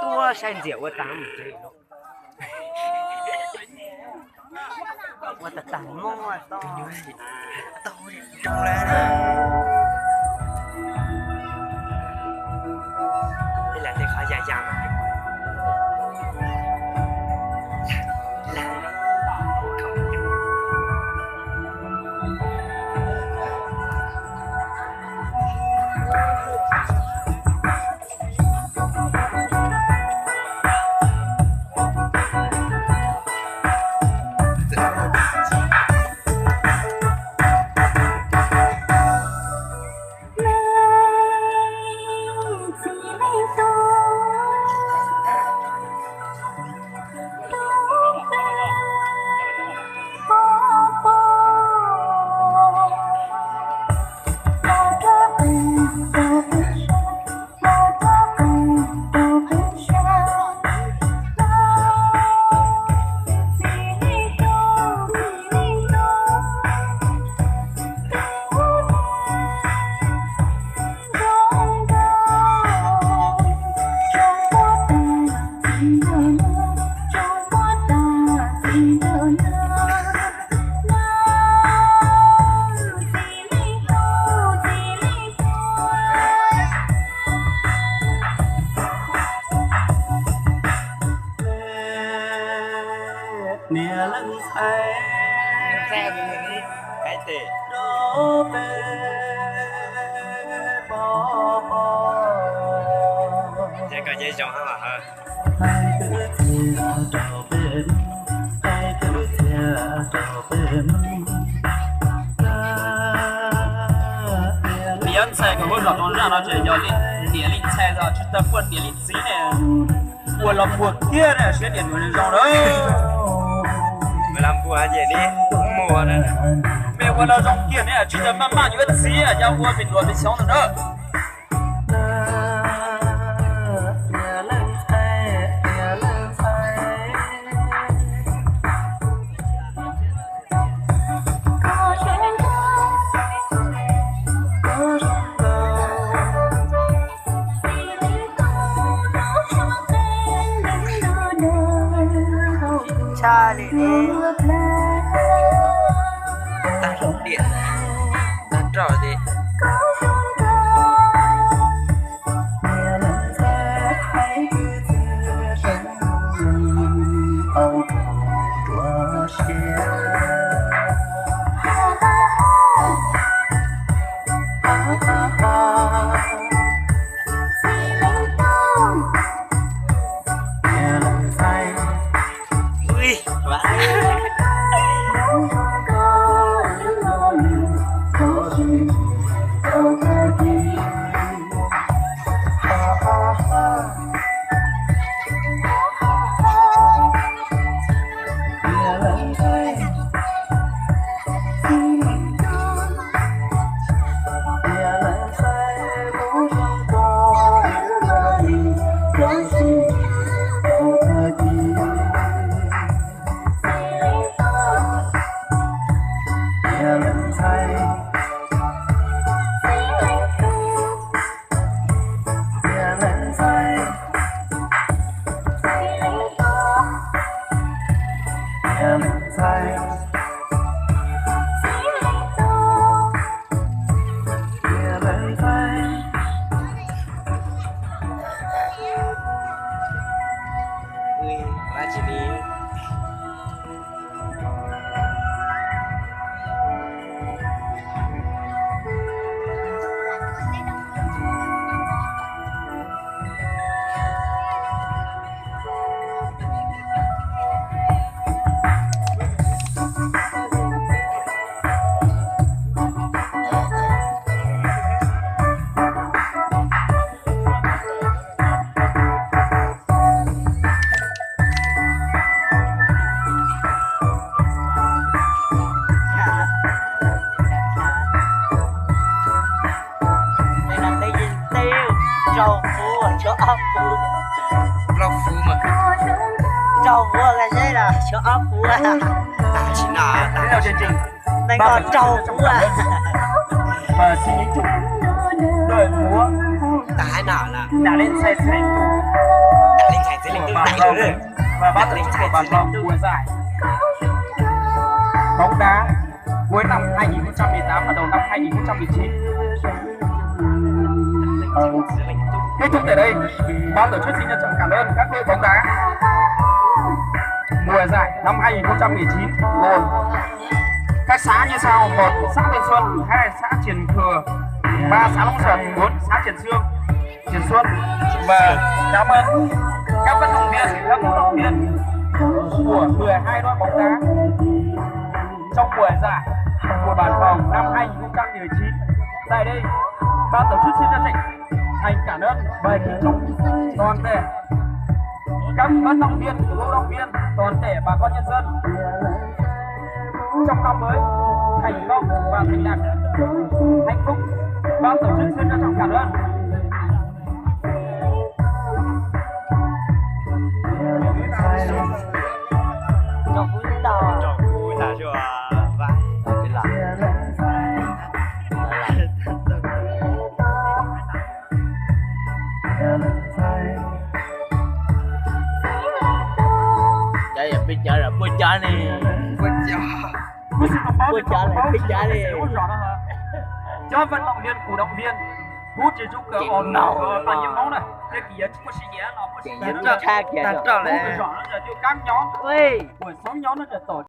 tua sen rượu qua tám chơi nó qua ta tặng mua to to trong lên đây là cái khó dài dài mà nè lưng xe cái gì đổ về bò cái cái dây giống hả hả hai đứa chia trầu bên hai đứa chia trầu bên连菜给我让到让到这要年龄菜上去得过年龄谁呢？我老婆天呢，学点多人让的。 mà làm bùa gì đi mùa này 没我那种天呢，去得慢慢有个吃呀，要我们多的想的呢。 cha đi đi ta rộng điện ta trò đi trâu vua cái gì là cho ốc vua chỉ là thế nào chương trình đây còn trâu vua và xin chúc đội múa tái nào là đã lên xe xe đã lên thành sẽ lên tôi đẩy rồi và bắt đầu của bàn vòng mùa giải bóng đá cuối năm 2018 và đầu năm 2019. Kết thúc tại đây, ban tổ chức xin trân trọng cảm ơn các đội bóng đá mùa giải năm 2019 gồm các xã như sau: 1. xã Tân Xuân, 2. xã Triền Khừa, 3. xã Long Giật, 4. xã Triền Sương, Triền Xuân. Và cảm ơn các vận động viên, các cổ động viên của 12 đội bóng đá trong mùa giải của bản phòng năm 2019. Tại đây, ban tổ chức xin chân thành cảm ơn và kính chúc toàn thể các vận động viên, cổ động viên, toàn thể bà con nhân dân trong năm mới thành công và thành đạt hạnh phúc. Ban tổ chức xin trân trọng cảm ơn. cho vui tao cho vai cái là đây là bây giờ là bây giờ này cho vận động viên, cổ động viên hút chỉ chúc cờ ồn nào bao nhiêu máu này cái kia chúc có gì nó có gì nó tha kìa hút cái giỏ nó giờ tiêu các nhóm buổi 6 nhóm nó giờ tổ